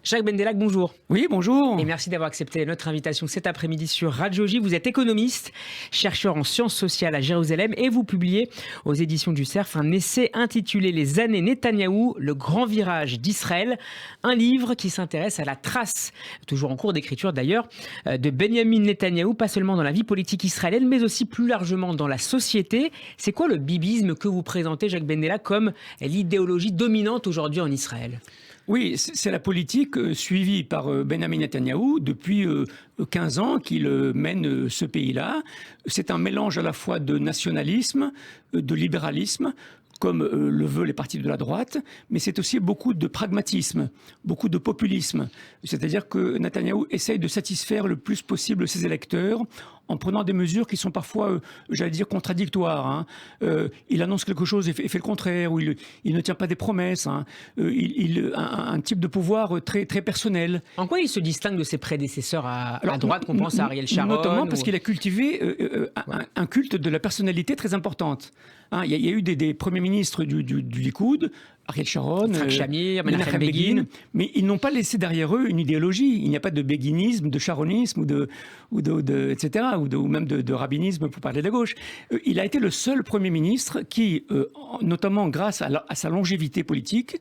Jacques Bendellac, bonjour. Oui, bonjour. Et merci d'avoir accepté notre invitation cet après-midi sur Radio J. Vous êtes économiste, chercheur en sciences sociales à Jérusalem et vous publiez aux éditions du Cerf un essai intitulé Les années Netanyahou, le grand virage d'Israël. Un livre qui s'intéresse à la trace, toujours en cours d'écriture d'ailleurs, de Benjamin Netanyahou, pas seulement dans la vie politique israélienne, mais aussi plus largement dans la société. C'est quoi le bibisme que vous présentez, Jacques Bendellac, comme l'idéologie dominante aujourd'hui en Israël ? Oui, c'est la politique suivie par Benjamin Netanyahou depuis 15 ans qu'il mène ce pays-là. C'est un mélange à la fois de nationalisme, de libéralisme, comme le veulent les partis de la droite, mais c'est aussi beaucoup de pragmatisme, beaucoup de populisme. C'est-à-dire que Netanyahou essaye de satisfaire le plus possible ses électeurs en prenant des mesures qui sont parfois, j'allais dire, contradictoires. Il annonce quelque chose et fait le contraire, ou il ne tient pas des promesses. Il a un type de pouvoir très, très personnel. En quoi il se distingue de ses prédécesseurs à droite, qu'on pense à Ariel Sharon? Notamment parce qu'il a cultivé un culte de la personnalité très importante. Il y a eu des premiers ministres du Likoud, Ariel Sharon, Yitzhak Shamir, Menachem Begin, mais ils n'ont pas laissé derrière eux une idéologie. Il n'y a pas de béguinisme, de sharonisme etc., ou même de rabbinisme pour parler de la gauche. Il a été le seul Premier ministre qui, notamment grâce à sa longévité politique,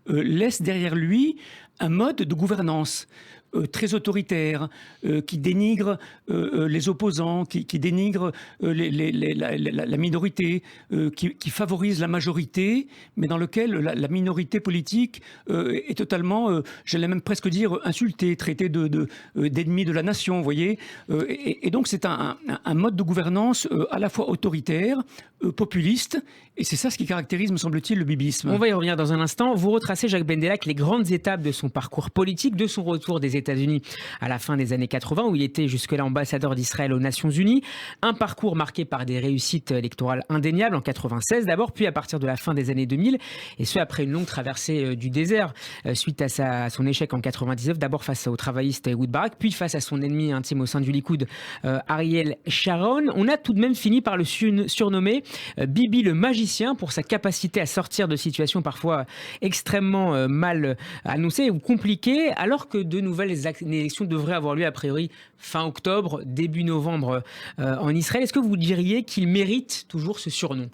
laisse derrière lui un mode de gouvernance très autoritaire, qui dénigre les opposants, qui dénigre la minorité, qui favorise la majorité, mais dans lequel la minorité politique est totalement, j'allais même presque dire, insultée, traitée d'ennemis de la nation, vous voyez. Et donc c'est un mode de gouvernance à la fois autoritaire, populiste, et c'est ça ce qui caractérise, me semble-t-il, le bibisme. On va y revenir dans un instant. Vous retracez, Jacques Bendellac, les grandes étapes de son parcours politique, de son retour des États-Unis à la fin des années 80, où il était jusque-là ambassadeur d'Israël aux Nations Unies. Un parcours marqué par des réussites électorales indéniables, en 96 d'abord, puis à partir de la fin des années 2000, et ce après une longue traversée du désert, suite à son échec en 99, d'abord face au travailliste Ehud Barak, puis face à son ennemi intime au sein du Likoud, Ariel Sharon. On a tout de même fini par le surnommer Bibi le magicien pour sa capacité à sortir de situations parfois extrêmement mal annoncées ou compliquées, alors que de nouvelles élections devraient avoir lieu a priori fin octobre, début novembre en Israël. Est-ce que vous diriez qu'il mérite toujours ce surnom ?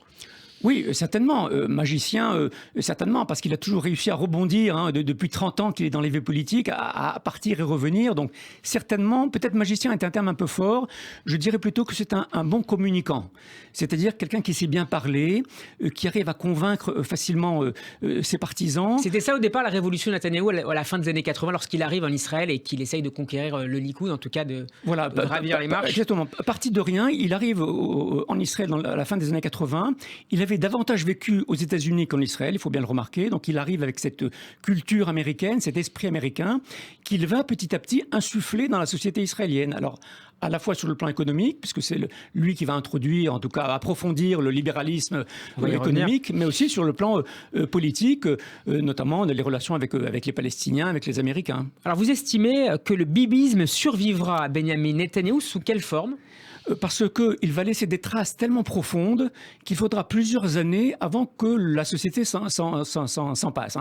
Oui, certainement. Magicien, certainement, parce qu'il a toujours réussi à rebondir depuis 30 ans qu'il est dans les vies politiques, à partir et revenir. Donc, certainement, peut-être magicien est un terme un peu fort. Je dirais plutôt que c'est un bon communicant. C'est-à-dire quelqu'un qui sait bien parler, qui arrive à convaincre facilement ses partisans. C'était ça au départ, la révolution de Netanyahou à la fin des années 80, lorsqu'il arrive en Israël et qu'il essaye de conquérir le Likoud, en tout cas de gravir les marches. Exactement. Parti de rien, il arrive en Israël à la fin des années 80. Il avait davantage vécu aux États-Unis qu'en Israël, il faut bien le remarquer. Donc il arrive avec cette culture américaine, cet esprit américain, qu'il va petit à petit insuffler dans la société israélienne. Alors, à la fois sur le plan économique, puisque c'est lui qui va introduire, en tout cas approfondir le libéralisme économique, mais aussi sur le plan politique, notamment les relations avec les Palestiniens, avec les Américains. Alors vous estimez que le bibisme survivra à Benjamin Netanyahou sous quelle forme ? Parce qu'il va laisser des traces tellement profondes qu'il faudra plusieurs années avant que la société s'en passe.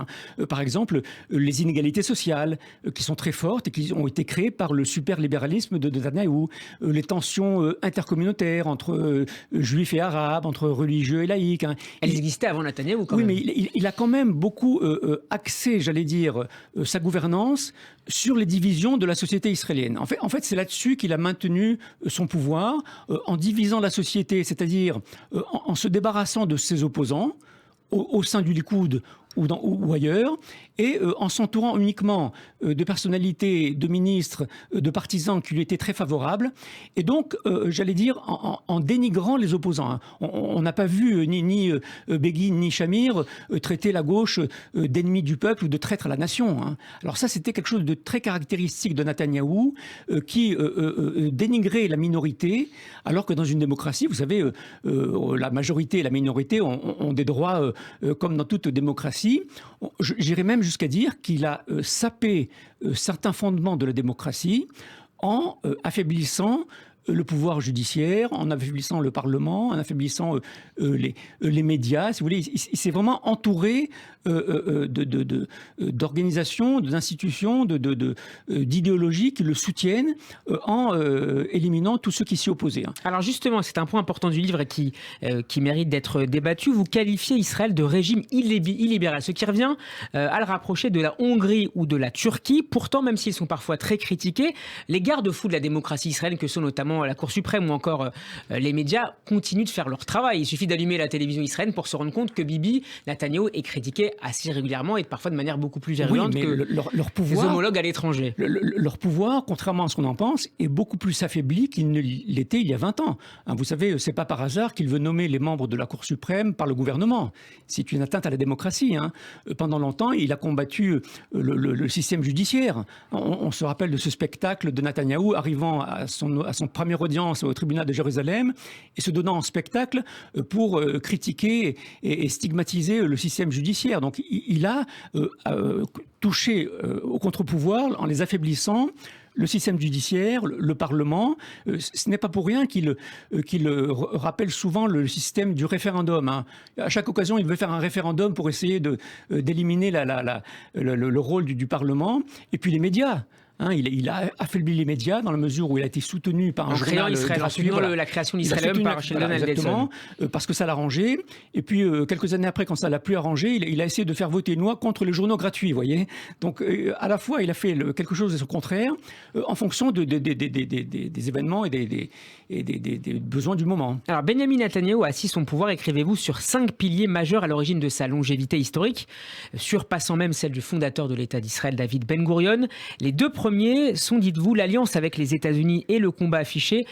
Par exemple, les inégalités sociales qui sont très fortes et qui ont été créées par le super-libéralisme de Netanyahou, les tensions intercommunautaires entre juifs et arabes, entre religieux et laïcs. Elles existaient avant Netanyahou quand même. Oui, mais il a quand même beaucoup axé, j'allais dire, sa gouvernance sur les divisions de la société israélienne. En fait, c'est là-dessus qu'il a maintenu son pouvoir, en divisant la société, c'est-à-dire en se débarrassant de ses opposants au sein du Likoud ou ailleurs, et en s'entourant uniquement de personnalités, de ministres, de partisans qui lui étaient très favorables, et donc, j'allais dire, en dénigrant les opposants. On n'a pas vu ni Begin ni Shamir traiter la gauche d'ennemi du peuple ou de traître à la nation. Alors ça, c'était quelque chose de très caractéristique de Netanyahou, qui dénigrait la minorité, alors que dans une démocratie, vous savez, la majorité et la minorité ont des droits comme dans toute démocratie. J'irais même jusqu'à dire qu'il a sapé certains fondements de la démocratie en affaiblissant le pouvoir judiciaire, en affaiblissant le Parlement, en affaiblissant les médias. Si vous voulez, il s'est vraiment entouré d'organisations, d'institutions, d'idéologies qui le soutiennent en éliminant tous ceux qui s'y opposaient. Alors justement, c'est un point important du livre qui mérite d'être débattu. Vous qualifiez Israël de régime illibéral, ce qui revient à le rapprocher de la Hongrie ou de la Turquie. Pourtant, même s'ils sont parfois très critiqués, les garde-fous de la démocratie israélienne, que sont notamment la Cour suprême ou encore les médias, continuent de faire leur travail. Il suffit d'allumer la télévision israélienne pour se rendre compte que Bibi Netanyahou est critiqué assez régulièrement et parfois de manière beaucoup plus virulente que leur pouvoir, ses homologues à l'étranger. Leur pouvoir, contrairement à ce qu'on en pense, est beaucoup plus affaibli qu'il ne l'était il y a 20 ans. Vous savez, c'est pas par hasard qu'il veut nommer les membres de la Cour suprême par le gouvernement. C'est une atteinte à la démocratie. Pendant longtemps, il a combattu le système judiciaire. On se rappelle de ce spectacle de Netanyahou arrivant à son première audience au tribunal de Jérusalem et se donnant en spectacle pour critiquer et stigmatiser le système judiciaire. Donc il a touché au contre-pouvoir en les affaiblissant. Le système judiciaire, le Parlement, ce n'est pas pour rien qu'il rappelle souvent le système du référendum. À chaque occasion, il veut faire un référendum pour essayer d'éliminer le rôle du Parlement. Et puis les médias. Il a affaibli les médias dans la mesure où il a été soutenu par un journal gratuit. La création d'Israël par Sheldon Adelson. Parce que ça l'arrangeait. Et puis, quelques années après, quand ça ne l'a plus arrangé, il a essayé de faire voter une loi contre les journaux gratuits, vous voyez. Donc, à la fois, il a fait quelque chose de son contraire en fonction des événements et des besoins du moment. Alors, Benjamin Netanyahou a assis son pouvoir, écrivez-vous, sur 5 piliers majeurs à l'origine de sa longévité historique, surpassant même celle du fondateur de l'État d'Israël, David Ben Gurion. Les deux premiers sont, dites-vous, l'alliance avec les États-Unis et le combat affiché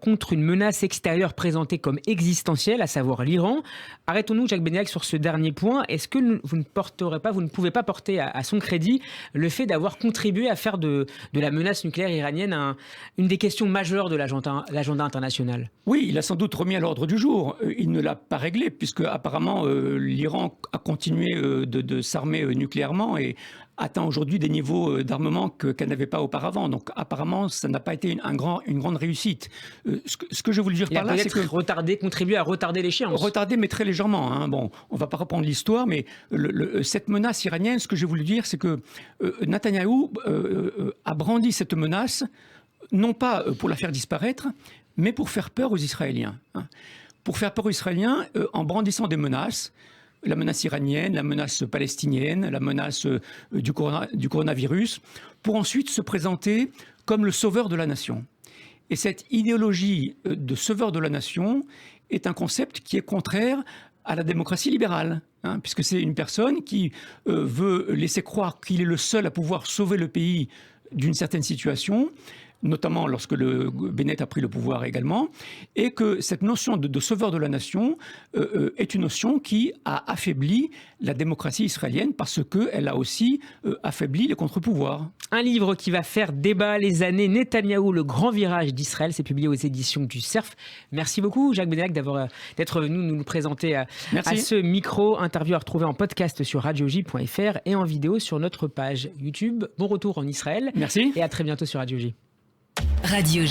contre une menace extérieure présentée comme existentielle, à savoir l'Iran. Arrêtons-nous, Jacques Bendelak, sur ce dernier point. Est-ce que vous ne pouvez pas porter à son crédit le fait d'avoir contribué à faire de la menace nucléaire iranienne une des questions majeures de l'agenda international ? Oui, il a sans doute remis à l'ordre du jour. Il ne l'a pas réglé, puisque apparemment l'Iran a continué de s'armer nucléairement et atteint aujourd'hui des niveaux d'armement qu'elle n'avait pas auparavant. Donc apparemment, ça n'a pas été une grande réussite. Ce que je voulais dire par là, c'est que contribuer à retarder l'échéance. Retarder, mais très légèrement. Bon, on ne va pas reprendre l'histoire, mais cette menace iranienne, ce que j'ai voulu dire, c'est que Netanyahou a brandi cette menace, non pas pour la faire disparaître, mais pour faire peur aux Israéliens. Pour faire peur aux Israéliens en brandissant des menaces. La menace iranienne, la menace palestinienne, la menace du coronavirus, pour ensuite se présenter comme le sauveur de la nation. Et cette idéologie de sauveur de la nation est un concept qui est contraire à la démocratie libérale, puisque c'est une personne qui veut laisser croire qu'il est le seul à pouvoir sauver le pays d'une certaine situation, notamment lorsque le Bennett a pris le pouvoir également, et que cette notion de sauveur de la nation est une notion qui a affaibli la démocratie israélienne parce qu'elle a aussi affaibli les contre-pouvoirs. Un livre qui va faire débat, les années Netanyahou, le grand virage d'Israël, c'est publié aux éditions du Cerf. Merci beaucoup Jacques Bendelak d'être venu nous le présenter à ce micro. Interview à retrouver en podcast sur radioj.fr et en vidéo sur notre page YouTube. Bon retour en Israël. Merci. Et à très bientôt sur Radio J. Radio J.